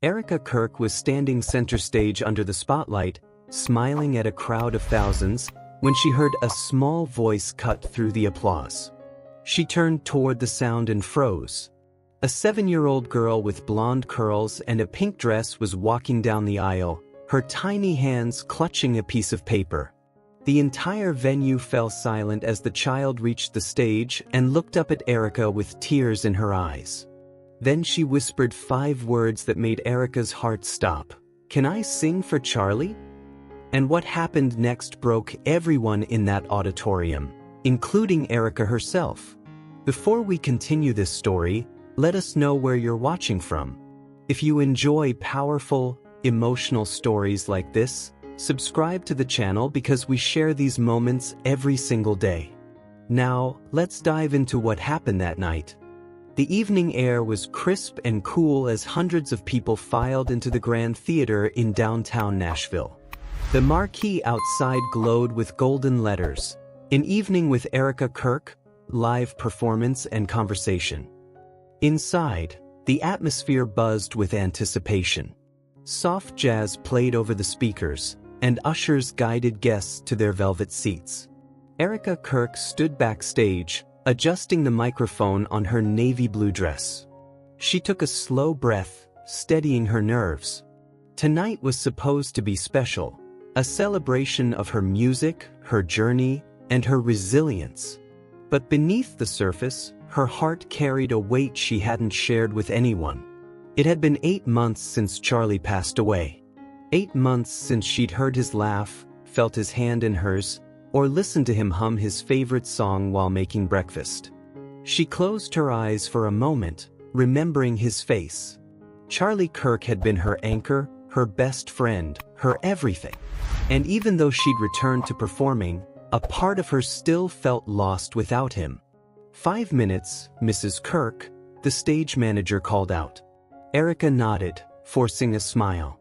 Erika Kirk was standing center stage under the spotlight, smiling at a crowd of thousands, when she heard a small voice cut through the applause. She turned toward the sound and froze. A 7-year-old girl with blonde curls and a pink dress was walking down the aisle, her tiny hands clutching a piece of paper. The entire venue fell silent as the child reached the stage and looked up at Erika with tears in her eyes. Then she whispered 5 words that made Erika's heart stop. "Can I sing for Charlie?" And what happened next broke everyone in that auditorium, including Erika herself. Before we continue this story, let us know where you're watching from. If you enjoy powerful, emotional stories like this, subscribe to the channel because we share these moments every single day. Now, let's dive into what happened that night. The evening air was crisp and cool as hundreds of people filed into the Grand Theater in downtown Nashville. The marquee outside glowed with golden letters, "An evening with Erika Kirk, live performance and conversation." Inside, the atmosphere buzzed with anticipation. Soft jazz played over the speakers, and ushers guided guests to their velvet seats. Erika Kirk stood backstage, adjusting the microphone on her navy blue dress. She took a slow breath, steadying her nerves. Tonight was supposed to be special, a celebration of her music, her journey, and her resilience. But beneath the surface, her heart carried a weight she hadn't shared with anyone. It had been 8 months since Charlie passed away. 8 months since she'd heard his laugh, felt his hand in hers, or listened to him hum his favorite song while making breakfast. She closed her eyes for a moment, remembering his face. Charlie Kirk had been her anchor, her best friend, her everything. And even though she'd returned to performing, a part of her still felt lost without him. 5 minutes, Mrs. Kirk, the stage manager called out. Erika nodded, forcing a smile.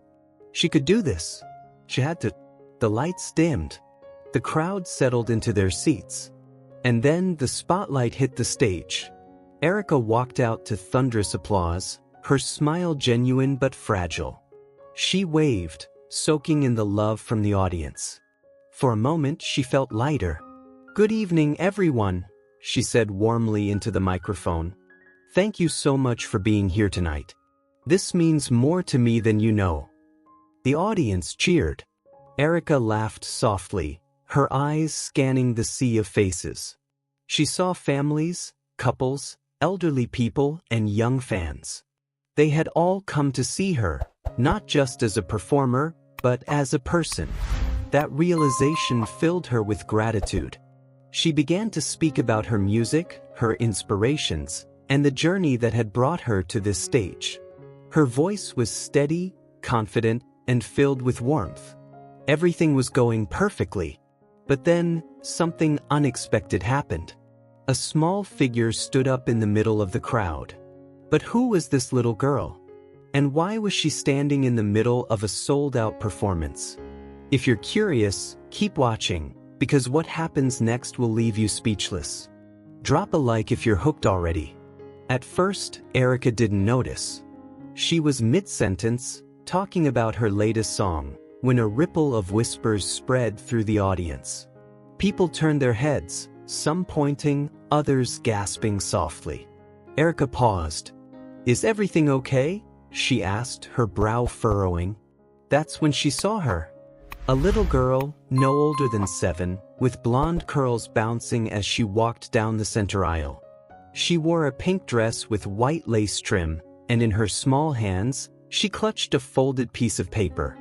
She could do this. She had to. The lights dimmed. The crowd settled into their seats. And then the spotlight hit the stage. Erika walked out to thunderous applause, her smile genuine but fragile. She waved, soaking in the love from the audience. For a moment she felt lighter. "Good evening, everyone," she said warmly into the microphone. "Thank you so much for being here tonight. This means more to me than you know." The audience cheered. Erika laughed softly, her eyes scanning the sea of faces. She saw families, couples, elderly people, and young fans. They had all come to see her, not just as a performer, but as a person. That realization filled her with gratitude. She began to speak about her music, her inspirations, and the journey that had brought her to this stage. Her voice was steady, confident, and filled with warmth. Everything was going perfectly. But then, something unexpected happened. A small figure stood up in the middle of the crowd. But who was this little girl? And why was she standing in the middle of a sold-out performance? If you're curious, keep watching, because what happens next will leave you speechless. Drop a like if you're hooked already. At first, Erika didn't notice. She was mid-sentence, talking about her latest song, when a ripple of whispers spread through the audience. People turned their heads, some pointing, others gasping softly. Erika paused. "Is everything okay?" she asked, her brow furrowing. That's when she saw her. A little girl, no older than 7, with blonde curls bouncing as she walked down the center aisle. She wore a pink dress with white lace trim, and in her small hands, she clutched a folded piece of paper.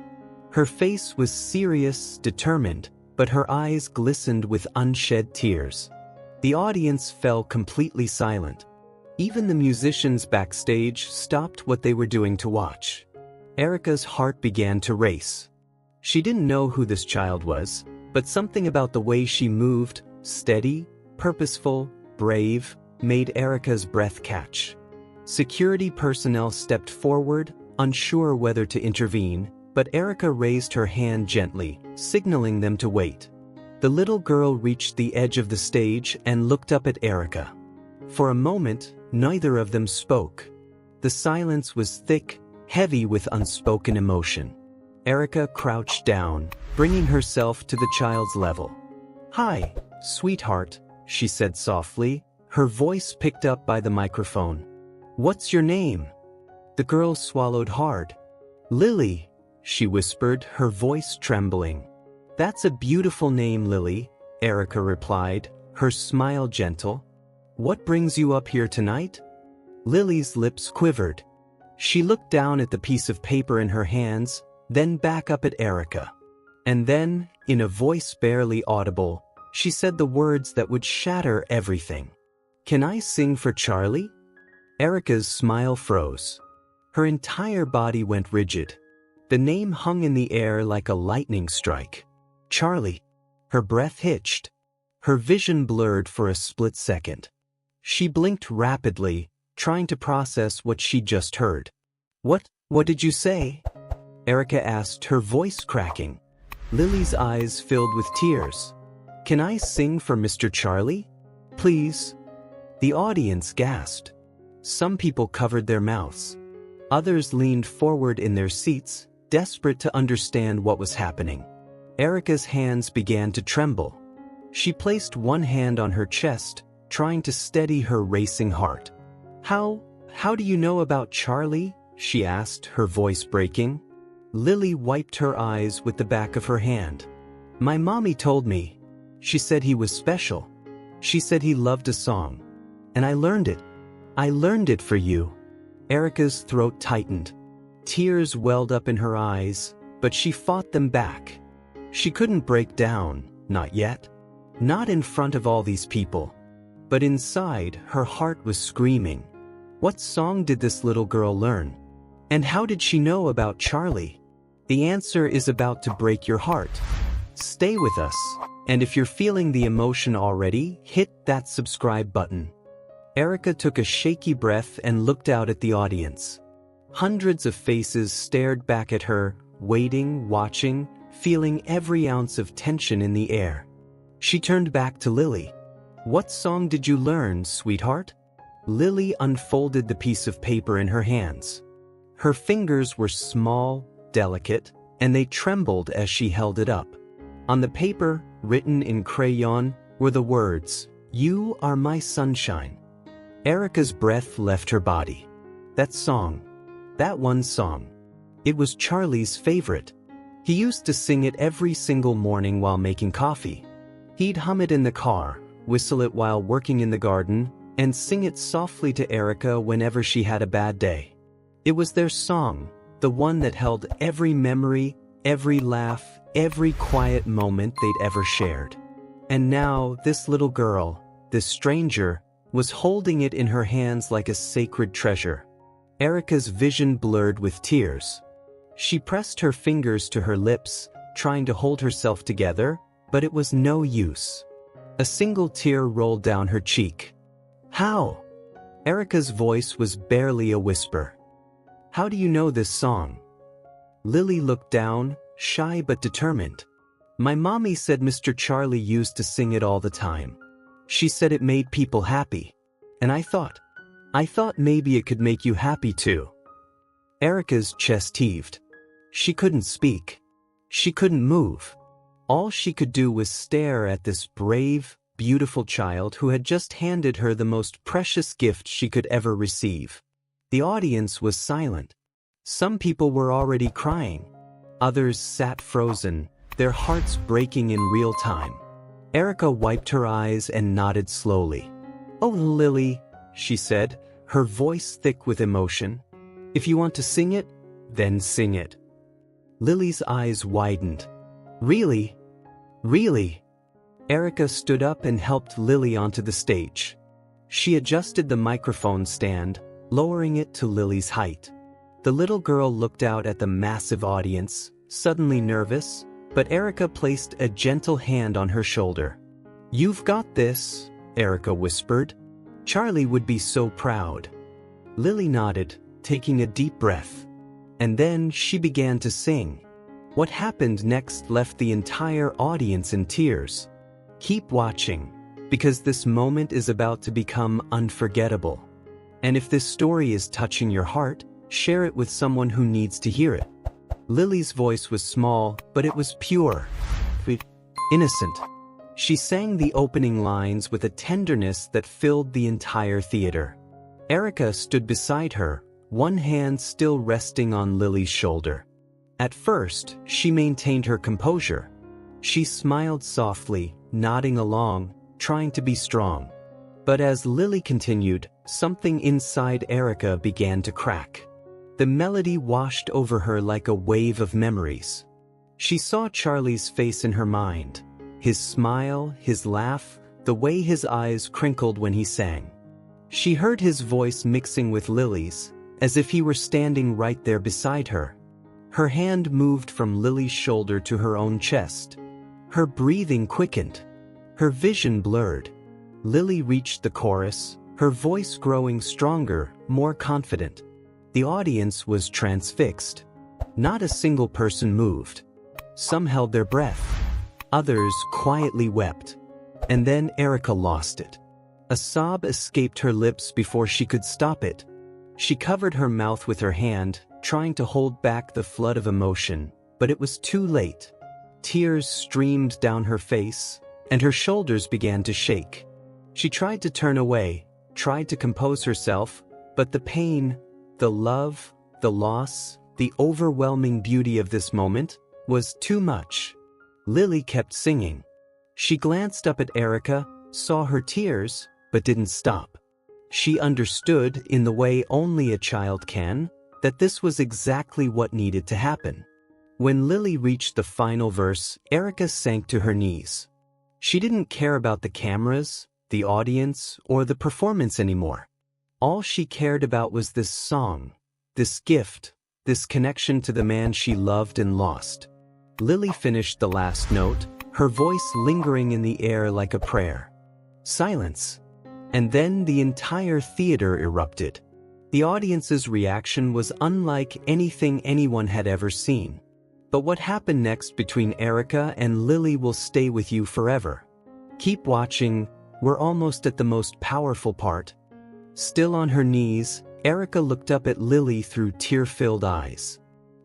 Her face was serious, determined, but her eyes glistened with unshed tears. The audience fell completely silent. Even the musicians backstage stopped what they were doing to watch. Erika's heart began to race. She didn't know who this child was, but something about the way she moved, steady, purposeful, brave, made Erika's breath catch. Security personnel stepped forward, unsure whether to intervene, but Erika raised her hand gently, signaling them to wait. The little girl reached the edge of the stage and looked up at Erika. For a moment, neither of them spoke. The silence was thick, heavy with unspoken emotion. Erika crouched down, bringing herself to the child's level. "Hi, sweetheart," she said softly, her voice picked up by the microphone. "What's your name?" The girl swallowed hard. "Lily," she whispered, her voice trembling. "That's a beautiful name, Lily," Erika replied, her smile gentle. "What brings you up here tonight?" Lily's lips quivered. She looked down at the piece of paper in her hands, then back up at Erika. And then, in a voice barely audible, she said the words that would shatter everything. "Can I sing for Charlie?" Erika's smile froze. Her entire body went rigid. The name hung in the air like a lightning strike. Charlie. Her breath hitched. Her vision blurred for a split second. She blinked rapidly, trying to process what she'd just heard. What did you say?" Erika asked, her voice cracking. Lily's eyes filled with tears. "Can I sing for Mr. Charlie? Please?" The audience gasped. Some people covered their mouths. Others leaned forward in their seats, desperate to understand what was happening. Erika's hands began to tremble. She placed one hand on her chest, trying to steady her racing heart. How do you know about Charlie?" she asked, her voice breaking. Lily wiped her eyes with the back of her hand. "My mommy told me. She said he was special. She said he loved a song. And I learned it. I learned it for you." Erika's throat tightened. Tears welled up in her eyes, but she fought them back. She couldn't break down, not yet. Not in front of all these people. But inside, her heart was screaming. What song did this little girl learn? And how did she know about Charlie? The answer is about to break your heart. Stay with us, and if you're feeling the emotion already, hit that subscribe button. Erika took a shaky breath and looked out at the audience. Hundreds of faces stared back at her, waiting, watching, feeling every ounce of tension in the air. She turned back to Lily. "What song did you learn, sweetheart?" Lily unfolded the piece of paper in her hands. Her fingers were small, delicate, and they trembled as she held it up. On the paper, written in crayon, were the words, "You are my sunshine." Erika's breath left her body. That song. That one song. It was Charlie's favorite. He used to sing it every single morning while making coffee. He'd hum it in the car, whistle it while working in the garden, and sing it softly to Erika whenever she had a bad day. It was their song, the one that held every memory, every laugh, every quiet moment they'd ever shared. And now, this little girl, this stranger, was holding it in her hands like a sacred treasure. Erika's vision blurred with tears. She pressed her fingers to her lips, trying to hold herself together, but it was no use. A single tear rolled down her cheek. "How?" Erika's voice was barely a whisper. "How do you know this song?" Lily looked down, shy but determined. "My mommy said Mr. Charlie used to sing it all the time. She said it made people happy. And I thought maybe it could make you happy too." Erika's chest heaved. She couldn't speak. She couldn't move. All she could do was stare at this brave, beautiful child who had just handed her the most precious gift she could ever receive. The audience was silent. Some people were already crying. Others sat frozen, their hearts breaking in real time. Erika wiped her eyes and nodded slowly. "Oh, Lily," she said, her voice thick with emotion. "If you want to sing it, then sing it." Lily's eyes widened. "Really? Really?" Erika stood up and helped Lily onto the stage. She adjusted the microphone stand, lowering it to Lily's height. The little girl looked out at the massive audience, suddenly nervous, but Erika placed a gentle hand on her shoulder. "You've got this," Erika whispered. "Charlie would be so proud." Lily nodded, taking a deep breath. And then she began to sing. What happened next left the entire audience in tears. Keep watching, because this moment is about to become unforgettable. And if this story is touching your heart, Share it with someone who needs to hear it. Lily's voice was small, but it was pure, innocent. She sang the opening lines with a tenderness that filled the entire theater. Erika stood beside her, one hand still resting on Lily's shoulder. At first, she maintained her composure. She smiled softly, nodding along, trying to be strong. But as Lily continued, something inside Erika began to crack. The melody washed over her like a wave of memories. She saw Charlie's face in her mind. His smile, his laugh, the way his eyes crinkled when he sang. She heard his voice mixing with Lily's, as if he were standing right there beside her. Her hand moved from Lily's shoulder to her own chest. Her breathing quickened. Her vision blurred. Lily reached the chorus, her voice growing stronger, more confident. The audience was transfixed. Not a single person moved. Some held their breath. Others quietly wept. And then Erika lost it. A sob escaped her lips before she could stop it. She covered her mouth with her hand, trying to hold back the flood of emotion, but it was too late. Tears streamed down her face, and her shoulders began to shake. She tried to turn away, tried to compose herself, but the pain, the love, the loss, the overwhelming beauty of this moment was too much. Lily kept singing. She glanced up at Erika, saw her tears, but didn't stop. She understood, in the way only a child can, that this was exactly what needed to happen. When Lily reached the final verse, Erika sank to her knees. She didn't care about the cameras, the audience, or the performance anymore. All she cared about was this song, this gift, this connection to the man she loved and lost. Lily finished the last note, her voice lingering in the air like a prayer. Silence. And then the entire theater erupted. The audience's reaction was unlike anything anyone had ever seen. But what happened next between Erika and Lily will stay with you forever. Keep watching, we're almost at the most powerful part. Still on her knees, Erika looked up at Lily through tear-filled eyes.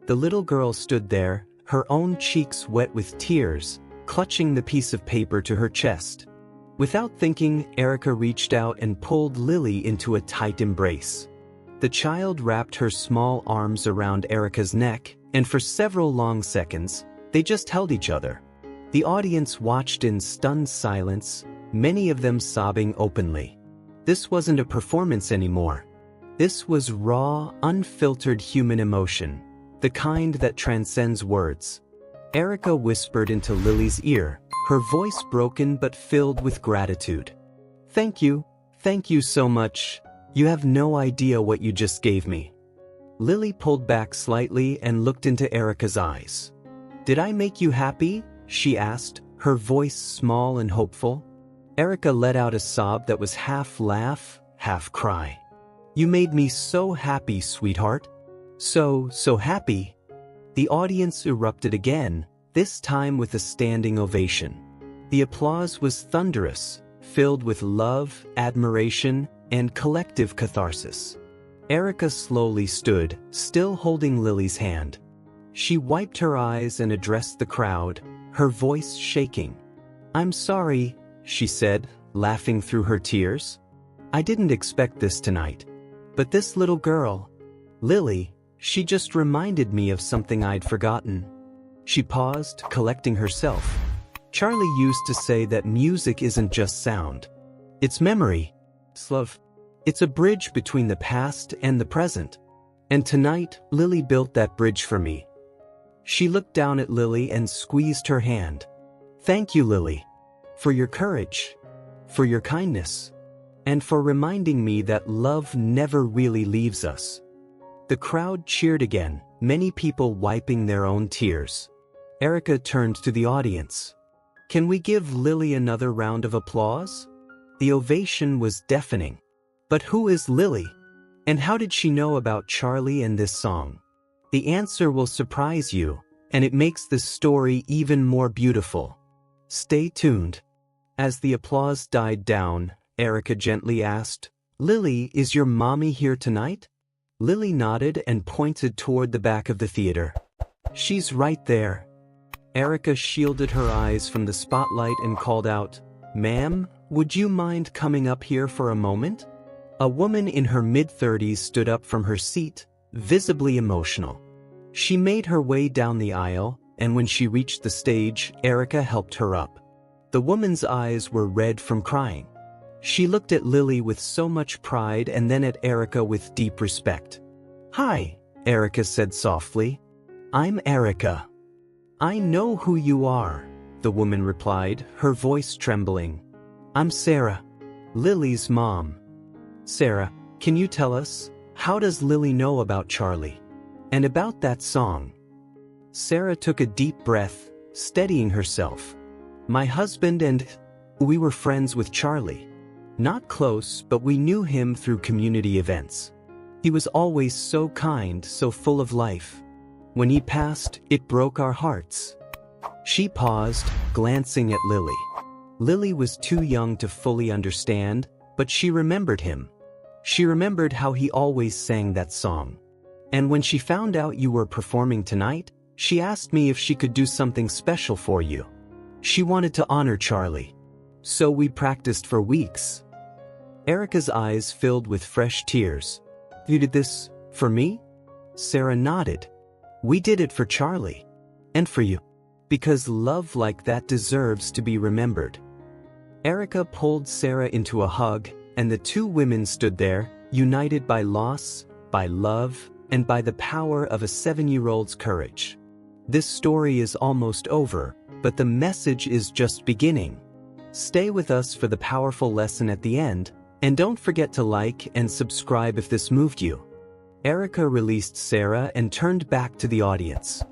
The little girl stood there, her own cheeks wet with tears, clutching the piece of paper to her chest. Without thinking, Erika reached out and pulled Lily into a tight embrace. The child wrapped her small arms around Erika's neck, and for several long seconds, they just held each other. The audience watched in stunned silence, many of them sobbing openly. This wasn't a performance anymore. This was raw, unfiltered human emotion, the kind that transcends words. Erika whispered into Lily's ear, her voice broken but filled with gratitude. Thank you so much. You have no idea what you just gave me." Lily pulled back slightly and looked into Erika's eyes. "Did I make you happy?" she asked, her voice small and hopeful. Erika let out a sob that was half laugh, half cry. "You made me so happy, sweetheart. So happy." The audience erupted again, this time with a standing ovation. The applause was thunderous, filled with love, admiration, and collective catharsis. Erika slowly stood, still holding Lily's hand. She wiped her eyes and addressed the crowd, her voice shaking. "I'm sorry," she said, laughing through her tears. "I didn't expect this tonight. But this little girl, Lily, she just reminded me of something I'd forgotten." She paused, collecting herself. "Charlie used to say that music isn't just sound. It's memory. It's love. It's a bridge between the past and the present. And tonight, Lily built that bridge for me." She looked down at Lily and squeezed her hand. "Thank you, Lily. For your courage. For your kindness. And for reminding me that love never really leaves us." The crowd cheered again, many people wiping their own tears. Erika turned to the audience. "Can we give Lily another round of applause?" The ovation was deafening. But who is Lily? And how did she know about Charlie and this song? The answer will surprise you, and it makes this story even more beautiful. Stay tuned. As the applause died down, Erika gently asked, "Lily, is your mommy here tonight?" Lily nodded and pointed toward the back of the theater. She's right there. Erika shielded her eyes from the spotlight and called out, "Ma'am, would you mind coming up here for a moment?" A woman in her mid-30s stood up from her seat, visibly emotional. She made her way down the aisle, and when she reached the stage, Erika helped her up. The woman's eyes were red from crying. She looked at Lily with so much pride and then at Erika with deep respect. "Hi," Erika said softly. "I'm Erika." "I know who you are," the woman replied, her voice trembling. "I'm Sarah, Lily's mom." "Sarah, can you tell us, how does Lily know about Charlie? And about that song?" Sarah took a deep breath, steadying herself. "My husband and we were friends with Charlie. Not close, but we knew him through community events. He was always so kind, so full of life. When he passed, it broke our hearts." She paused, glancing at Lily. Lily was too young to fully understand, but she remembered him. She remembered how he always sang that song. "And when she found out you were performing tonight, she asked me if she could do something special for you. She wanted to honor Charlie. So we practiced for weeks." Erika's eyes filled with fresh tears. "You did this for me?" Sarah nodded. "We did it for Charlie. And for you. Because love like that deserves to be remembered." Erika pulled Sarah into a hug, and the two women stood there, united by loss, by love, and by the power of a 7-year-old's courage. This story is almost over, but the message is just beginning. Stay with us for the powerful lesson at the end, and don't forget to like and subscribe if this moved you. Erika released Sarah and turned back to the audience.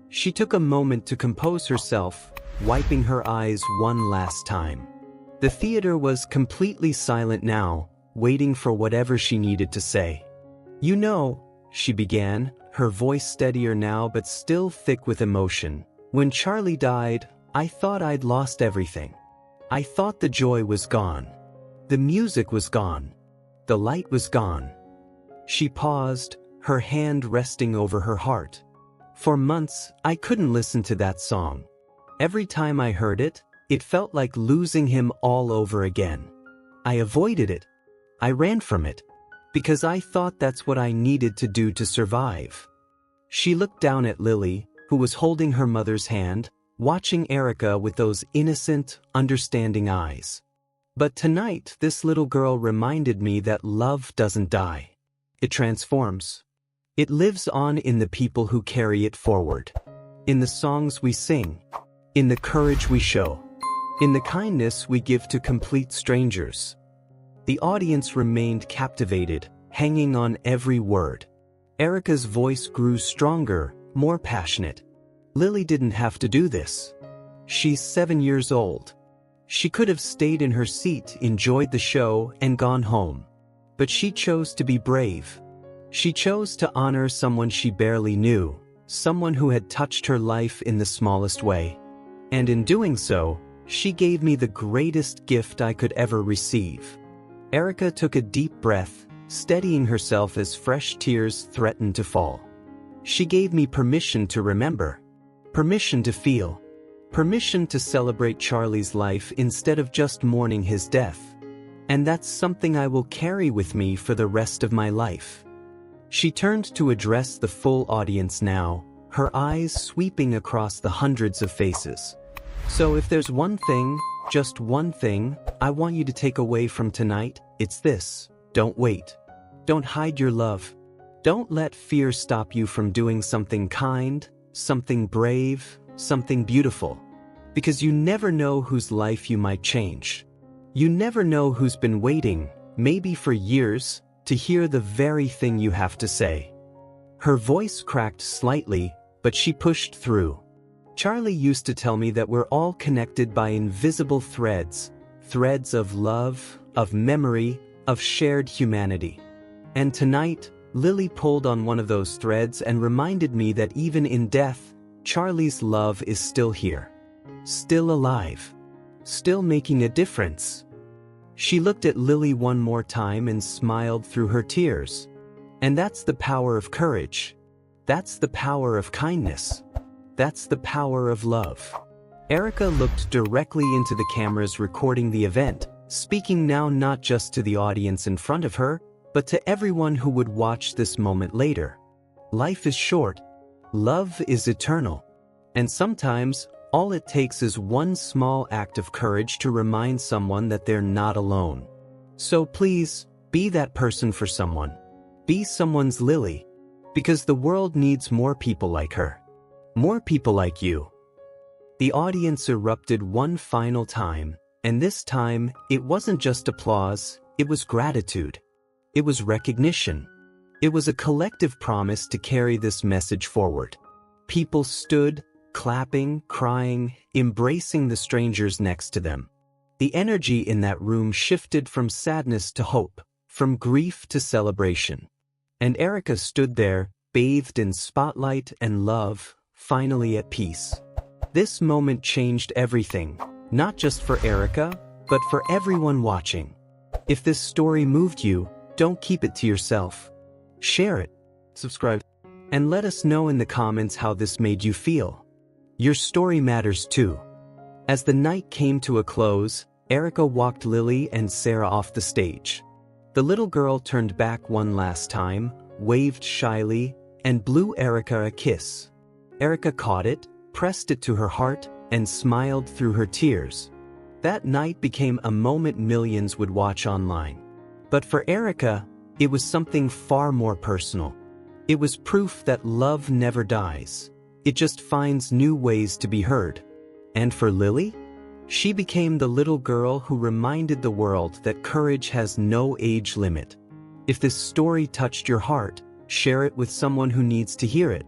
She took a moment to compose herself, wiping her eyes one last time. The theater was completely silent now, waiting for whatever she needed to say. "You know," she began, her voice steadier now but still thick with emotion, "when Charlie died, I thought I'd lost everything. I thought the joy was gone. The music was gone. The light was gone." She paused, her hand resting over her heart. "For months, I couldn't listen to that song. Every time I heard it, it felt like losing him all over again. I avoided it. I ran from it. Because I thought that's what I needed to do to survive." She looked down at Lily, who was holding her mother's hand, watching Erika with those innocent, understanding eyes. "But tonight, this little girl reminded me that love doesn't die. It transforms. It lives on in the people who carry it forward. In the songs we sing. In the courage we show. In the kindness we give to complete strangers." The audience remained captivated, hanging on every word. Erika's voice grew stronger, more passionate. Lily didn't have to do this. She's 7 years old. She could have stayed in her seat, enjoyed the show, and gone home. But she chose to be brave. She chose to honor someone she barely knew, someone who had touched her life in the smallest way. And in doing so, she gave me the greatest gift I could ever receive. Erika took a deep breath, steadying herself as fresh tears threatened to fall. She gave me permission to remember. Permission to feel. Permission to celebrate Charlie's life instead of just mourning his death. And that's something I will carry with me for the rest of my life. She turned to address the full audience now, her eyes sweeping across the hundreds of faces. "So if there's one thing, just one thing, I want you to take away from tonight, it's this: don't wait. Don't hide your love. Don't let fear stop you from doing something kind, something brave, something beautiful. Because you never know whose life you might change. You never know who's been waiting, maybe for years, to hear the very thing you have to say." Her voice cracked slightly, but she pushed through. "Charlie used to tell me that we're all connected by invisible threads, threads of love, of memory, of shared humanity. And tonight, Lily pulled on one of those threads and reminded me that even in death, Charlie's love is still here. Still alive. Still making a difference." She looked at Lily one more time and smiled through her tears. And that's the power of courage. That's the power of kindness. That's the power of love. Erika looked directly into the cameras recording the event, speaking now not just to the audience in front of her, but to everyone who would watch this moment later. Life is short. Love is eternal. And sometimes, all it takes is one small act of courage to remind someone that they're not alone. So please, be that person for someone. Be someone's Lily. Because the world needs more people like her. More people like you. The audience erupted one final time, and this time, it wasn't just applause, it was gratitude. It was recognition. It was a collective promise to carry this message forward. People stood, clapping, crying, embracing the strangers next to them. The energy in that room shifted from sadness to hope, from grief to celebration. And Erika stood there, bathed in spotlight and love, finally at peace. This moment changed everything, not just for Erika, but for everyone watching. If this story moved you, don't keep it to yourself. Share it, subscribe, and let us know in the comments how this made you feel. Your story matters too. As the night came to a close, Erika walked Lily and Sarah off the stage. The little girl turned back one last time, waved shyly, and blew Erika a kiss. Erika caught it, pressed it to her heart, and smiled through her tears. That night became a moment millions would watch online. But for Erika, it was something far more personal. It was proof that love never dies. It just finds new ways to be heard. And for Lily? She became the little girl who reminded the world that courage has no age limit. If this story touched your heart, share it with someone who needs to hear it.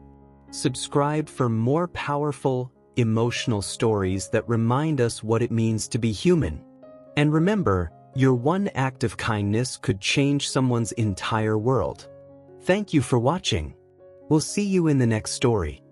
Subscribe for more powerful, emotional stories that remind us what it means to be human. And remember, your one act of kindness could change someone's entire world. Thank you for watching. We'll see you in the next story.